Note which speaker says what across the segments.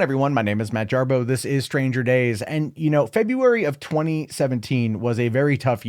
Speaker 1: Everyone, my name is Matt Jarbo. This is Stranger Days. And February of 2017 was a very tough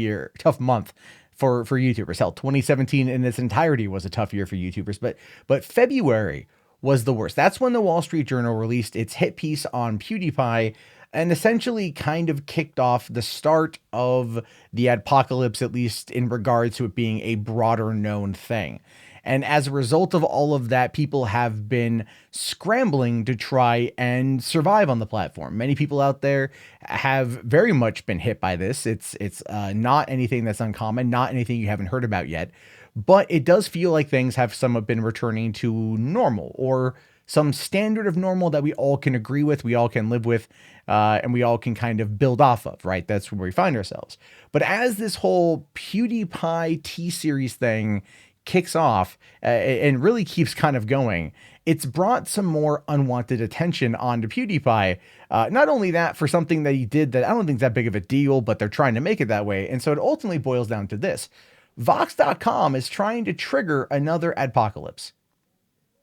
Speaker 1: month for YouTubers. Hell, 2017 in its entirety was a tough year for YouTubers, but February was the worst. That's when the Wall Street Journal released its hit piece on PewDiePie and essentially kind of kicked off the start of the adpocalypse, at least in regards to it being a broader known thing. And as a result of all of that, people have been scrambling to try and survive on the platform. Many people out there have very much been hit by this. It's not anything that's uncommon, not anything you haven't heard about yet, but it does feel like things have somewhat been returning to normal, or some standard of normal that we all can agree with, we all can live with, and we all can kind of build off of, right? That's where we find ourselves. But as this whole PewDiePie T-Series thing kicks off and really keeps kind of going, it's brought some more unwanted attention onto PewDiePie. Not only that, for something that he did that I don't think is that big of a deal, but they're trying to make it that way. And so it ultimately boils down to this. Vox.com is trying to trigger another adpocalypse.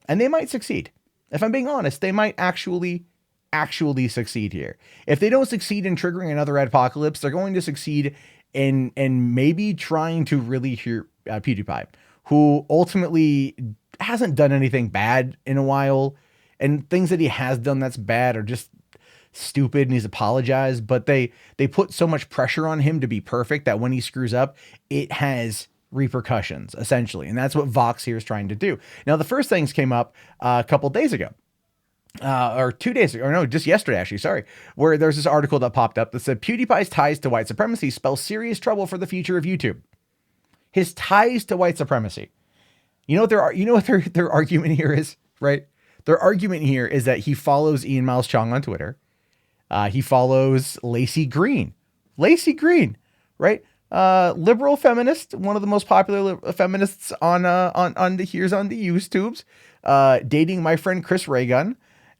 Speaker 1: And they might succeed. If I'm being honest, they might actually succeed here. If they don't succeed in triggering another adpocalypse, they're going to succeed in maybe trying to really hear PewDiePie, who ultimately hasn't done anything bad in a while, and things that he has done that's bad are just stupid, and he's apologized, but they put so much pressure on him to be perfect that when he screws up, it has repercussions, essentially. And that's what Vox here is trying to do. Now, the first things came up a couple days ago, or 2 days ago, or no, just yesterday, actually, sorry, where there's this article that popped up that said PewDiePie's ties to white supremacy spell serious trouble for the future of YouTube. His ties to white supremacy. You know what their argument here is, right? Their argument here is that he follows Ian Miles Chong on Twitter. He follows Lacey Green, right? Liberal feminist, one of the most popular feminists on the YouTubes, dating my friend Chris Raygun,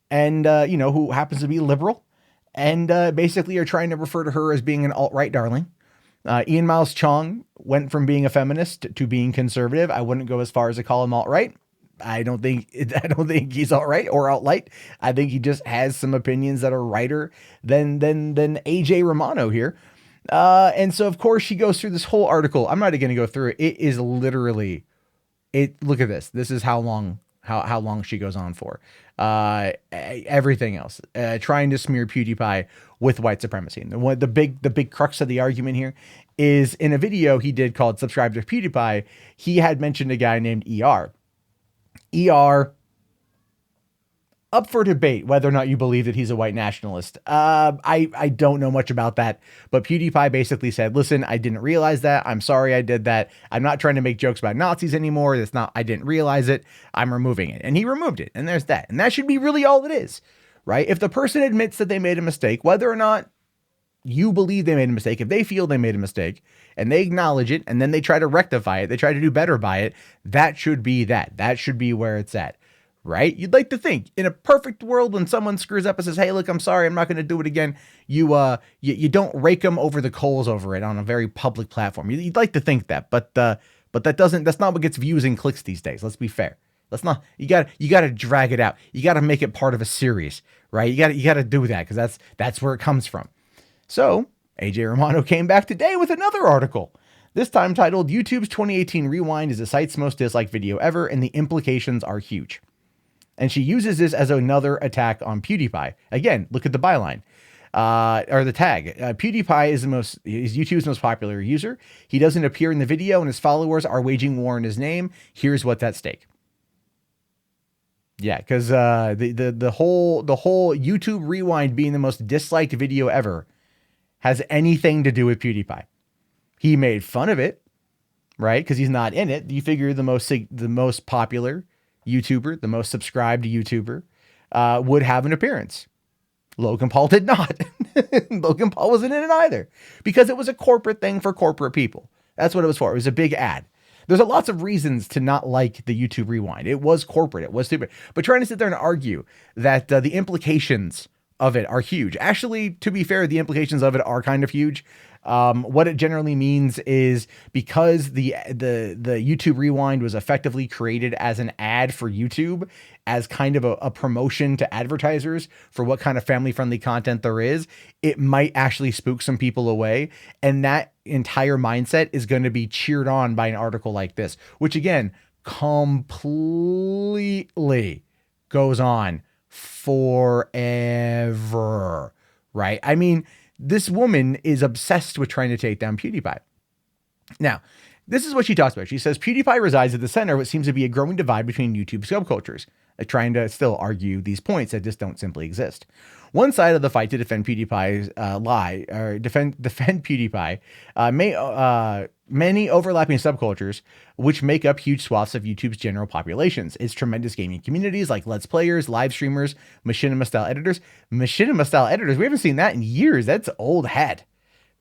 Speaker 1: and who happens to be liberal, and basically are trying to refer to her as being an alt-right darling. Ian Miles Chong went from being a feminist to being conservative. I wouldn't go as far as to call him alt-right. I don't think he's alt-right or alt-light. I think he just has some opinions that are righter than J Romano here. And so of course she goes through this whole article. I'm not going to go through it. It is literally look at this. This is how long she goes on for. Everything else, trying to smear PewDiePie with white supremacy. And the big crux of the argument here is in a video he did called Subscribe to PewDiePie. He had mentioned a guy named ER. Up for debate whether or not you believe that he's a white nationalist. I don't know much about that, but PewDiePie basically said, listen, I didn't realize that. I'm sorry I did that. I'm not trying to make jokes about Nazis anymore. I didn't realize it. I'm removing it. And he removed it. And there's that. And that should be really all it is, right? If the person admits that they made a mistake, whether or not you believe they made a mistake, if they feel they made a mistake and they acknowledge it and then they try to rectify it, they try to do better by it, that should be that. That should be where it's at. Right? You'd like to think in a perfect world, when someone screws up and says, hey, look, I'm sorry, I'm not going to do it again. You don't rake them over the coals over it on a very public platform. You'd like to think that, but that's not what gets views and clicks these days. Let's be fair. You got to drag it out. You got to make it part of a series, right? You got to do that because that's where it comes from. So J Romano came back today with another article, this time titled YouTube's 2018 Rewind is the site's most disliked video ever, and the implications are huge. And she uses this as another attack on PewDiePie. Again, look at the byline, or the tag. PewDiePie is YouTube's most popular user. He doesn't appear in the video, and his followers are waging war in his name. Here's what's at stake. Yeah, because the whole YouTube Rewind being the most disliked video ever has anything to do with PewDiePie. He made fun of it, right? Because he's not in it. You figure the most popular YouTuber, the most subscribed YouTuber, would have an appearance. Logan Paul did not. Logan Paul wasn't in it either, because it was a corporate thing for corporate people. That's what it was for. It was a big ad. There's lots of reasons to not like the YouTube Rewind. It was corporate. It was stupid. But trying to sit there and argue that the implications of it are huge. Actually, to be fair, the implications of it are kind of huge. What it generally means is because the YouTube Rewind was effectively created as an ad for YouTube, as kind of a promotion to advertisers for what kind of family-friendly content there is, it might actually spook some people away. And that entire mindset is going to be cheered on by an article like this, which again, completely goes on forever, right? I mean, this woman is obsessed with trying to take down PewDiePie. Now, this is what she talks about. She says PewDiePie resides at the center of what seems to be a growing divide between YouTube subcultures, trying to still argue these points that just don't simply exist. One side of the fight to defend PewDiePie's defend PewDiePie many overlapping subcultures, which make up huge swaths of YouTube's general populations, is tremendous gaming communities like Let's Players, live streamers, machinima style editors. Machinima style editors, we haven't seen that in years. That's old hat,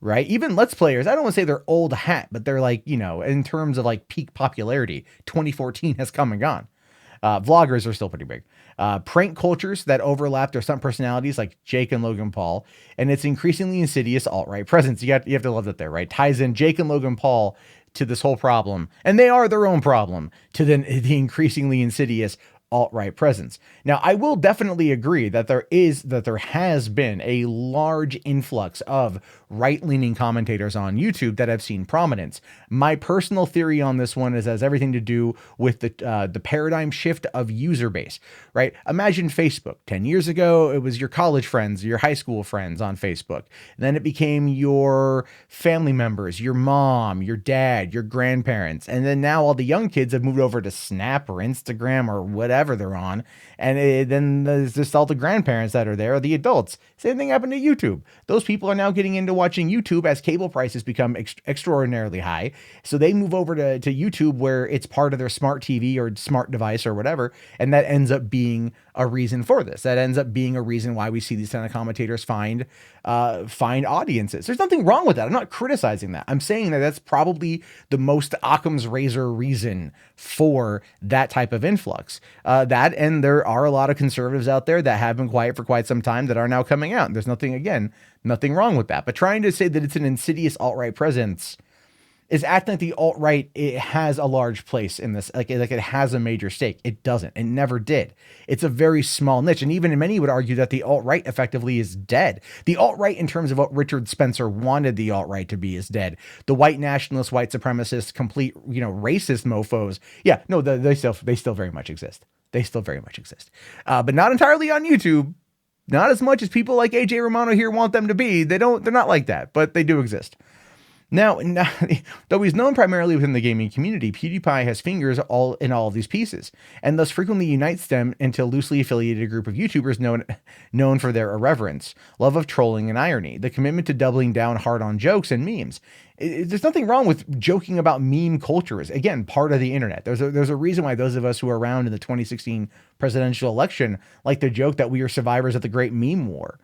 Speaker 1: right? Even Let's Players, I don't want to say they're old hat, but they're like, you know, in terms of like peak popularity, 2014 has come and gone. Vloggers are still pretty big. Prank cultures that overlap their stunt personalities like Jake and Logan Paul, and its increasingly insidious alt-right presence. You have to love that there, right? Ties in Jake and Logan Paul to this whole problem, and they are their own problem, to the increasingly insidious alt-right presence. Now, I will definitely agree that there has been a large influx of right-leaning commentators on YouTube that have seen prominence. My personal theory on this one is has everything to do with the paradigm shift of user base, right? Imagine Facebook. 10 years ago, it was your college friends, your high school friends on Facebook. And then it became your family members, your mom, your dad, your grandparents. And then now all the young kids have moved over to Snap or Instagram or whatever they're on. And then there's just all the grandparents that are there, the adults. Same thing happened to YouTube. Those people are now getting into watching YouTube as cable prices become extraordinarily high. So they move over to YouTube, where it's part of their smart TV or smart device or whatever. And that ends up being a reason for this. That ends up being a reason why we see these kind of commentators find audiences. There's nothing wrong with that. I'm not criticizing that. I'm saying that that's probably the most Occam's razor reason for that type of influx. And there are a lot of conservatives out there that have been quiet for quite some time that are now coming out. And there's nothing wrong with that. But trying to say that it's an insidious alt-right presence is acting like the alt-right, it has a large place in this, like it has a major stake. It doesn't. It never did. It's a very small niche. And even many would argue that the alt-right effectively is dead. The alt-right, in terms of what Richard Spencer wanted the alt-right to be, is dead. The white nationalist, white supremacist, complete, racist mofos. Yeah, no, they still very much exist. They still very much exist. But not entirely on YouTube. Not as much as people like J Romano here want them to be. They're not like that, but they do exist. Now, though he's known primarily within the gaming community, PewDiePie has fingers in all of these pieces, and thus frequently unites them into a loosely affiliated group of YouTubers known for their irreverence, love of trolling and irony, the commitment to doubling down hard on jokes and memes. There's nothing wrong with joking about meme cultures. Again, part of the internet. There's a reason why those of us who were around in the 2016 presidential election like to joke that we are survivors of the Great Meme War.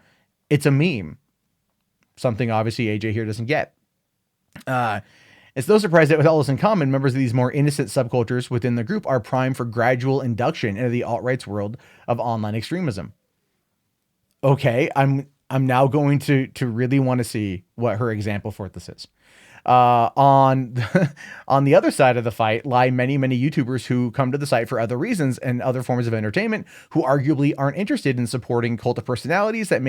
Speaker 1: It's a meme. Something obviously AJ here doesn't get. It's no surprise that with all this in common, members of these more innocent subcultures within the group are primed for gradual induction into the alt-right's world of online extremism. Okay, I'm now going to really want to see what her example for this is. On the other side of the fight lie many YouTubers who come to the site for other reasons and other forms of entertainment, who arguably aren't interested in supporting cult of personalities that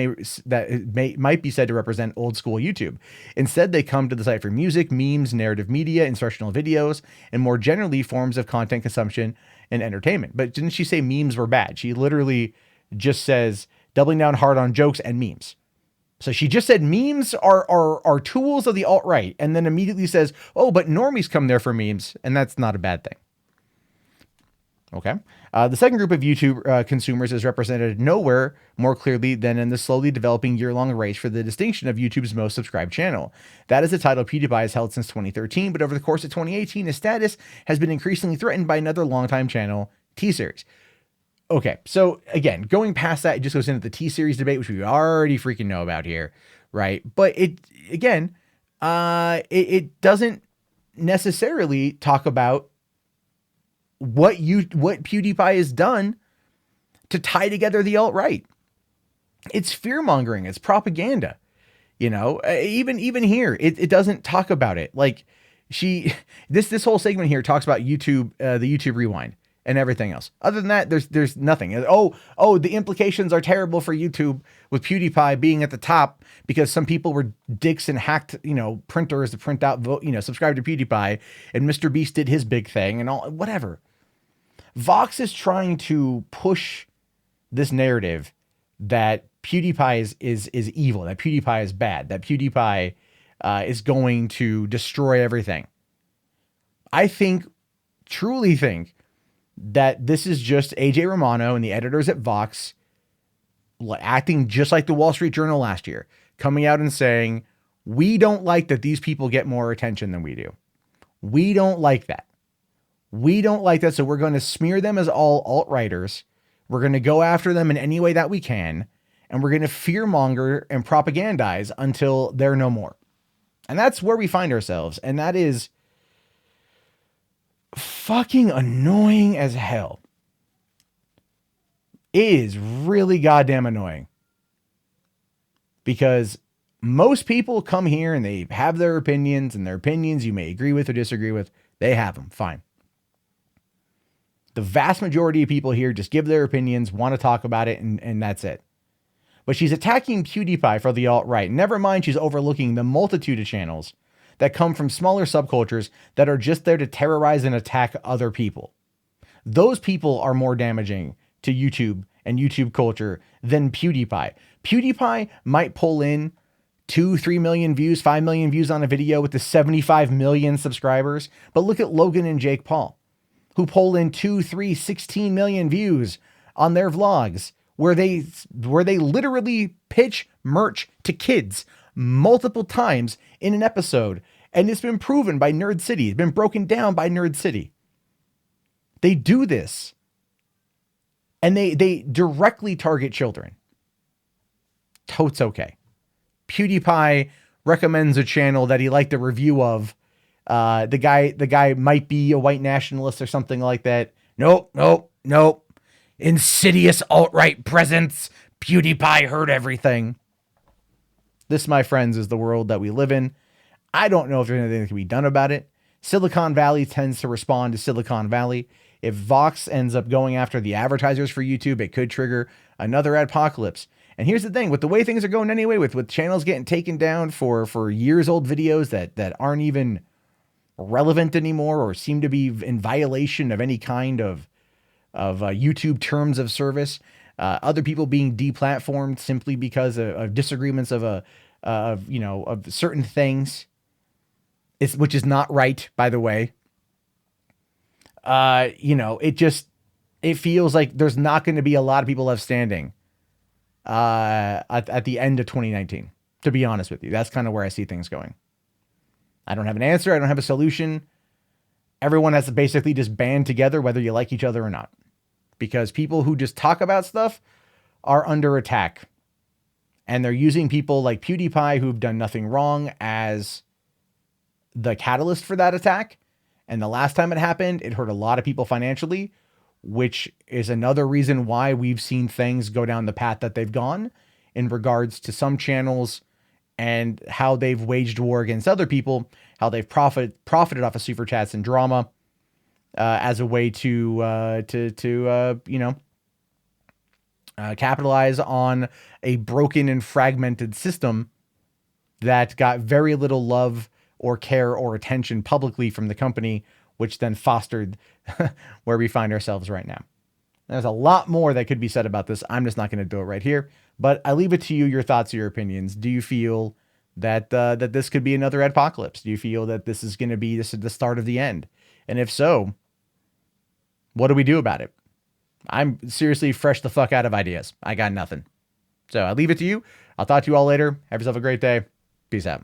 Speaker 1: might be said to represent old school YouTube. Instead, they come to the site for music, memes, narrative media, instructional videos, and more generally forms of content consumption and entertainment. But didn't she say memes were bad? She literally just says doubling down hard on jokes and memes. So she just said memes are tools of the alt-right, and then immediately says, oh, but normies come there for memes, and that's not a bad thing. Okay. The second group of YouTube consumers is represented nowhere more clearly than in the slowly developing year-long race for the distinction of YouTube's most subscribed channel. That is a title PewDiePie has held since 2013, but over the course of 2018, his status has been increasingly threatened by another longtime channel, T-Series. Okay, so again, going past that, it just goes into the T-Series debate, which we already freaking know about here, right? But it doesn't necessarily talk about what PewDiePie has done to tie together the alt-right. It's fear-mongering. It's propaganda. Even here, it doesn't talk about it. Like this whole segment here talks about YouTube, the YouTube Rewind and everything else. Other than that, there's nothing. Oh, the implications are terrible for YouTube with PewDiePie being at the top because some people were dicks and hacked, printers to print out, subscribe to PewDiePie, and Mr. Beast did his big thing and all, whatever. Vox is trying to push this narrative that PewDiePie is evil, that PewDiePie is bad, that PewDiePie is going to destroy everything. I truly think that this is just J Romano and the editors at Vox acting just like the Wall Street Journal last year, coming out and saying, we don't like that these people get more attention than we do. We don't like that. We don't like that, so we're going to smear them as all alt-righters. We're going to go after them in any way that we can, and we're going to fearmonger and propagandize until they're no more. And that's where we find ourselves, and that is fucking annoying as hell. It is really goddamn annoying. Because most people come here and they have their opinions, and their opinions you may agree with or disagree with. They have them, fine. The vast majority of people here just give their opinions, want to talk about it, and that's it. But she's attacking PewDiePie for the alt-right. Never mind, she's overlooking the multitude of channels that come from smaller subcultures that are just there to terrorize and attack other people. Those people are more damaging to YouTube and YouTube culture than PewDiePie. PewDiePie might pull in 2-3 million views, 5 million views on a video with the 75 million subscribers. But look at Logan and Jake Paul, who pull in 2, 3, 16 million views on their vlogs, where they literally pitch merch to kids multiple times in an episode. And it's been proven by Nerd City. It's been broken down by Nerd City. They do this. And they directly target children. Totes okay. PewDiePie recommends a channel that he liked a review of. The guy might be a white nationalist or something like that. Nope. Insidious alt-right presence. PewDiePie heard everything. This, my friends, is the world that we live in. I don't know if there's anything that can be done about it. Silicon Valley tends to respond to Silicon Valley. If Vox ends up going after the advertisers for YouTube, it could trigger another adpocalypse. And here's the thing, with the way things are going anyway, with channels getting taken down for years old videos that aren't even relevant anymore or seem to be in violation of any kind of YouTube terms of service, other people being deplatformed simply because of disagreements of certain things, which is not right, by the way. It feels like there's not going to be a lot of people left standing at the end of 2019, to be honest with you. That's kind of where I see things going. I don't have an answer. I don't have a solution. Everyone has to basically just band together, whether you like each other or not, because people who just talk about stuff are under attack, and they're using people like PewDiePie who've done nothing wrong as the catalyst for that attack. And the last time it happened, it hurt a lot of people financially, which is another reason why we've seen things go down the path that they've gone in regards to some channels and how they've waged war against other people, how they've profited off of super chats and drama as a way to capitalize on a broken and fragmented system that got very little love or care or attention publicly from the company, which then fostered where we find ourselves right now. There's a lot more that could be said about this. I'm just not going to do it right here, but I leave it to you, your thoughts, your opinions. Do you feel that that this could be another adpocalypse? Do you feel that this is going to be the start of the end? And if so, what do we do about it? I'm seriously fresh the fuck out of ideas. I got nothing. So I leave it to you. I'll talk to you all later. Have yourself a great day. Peace out.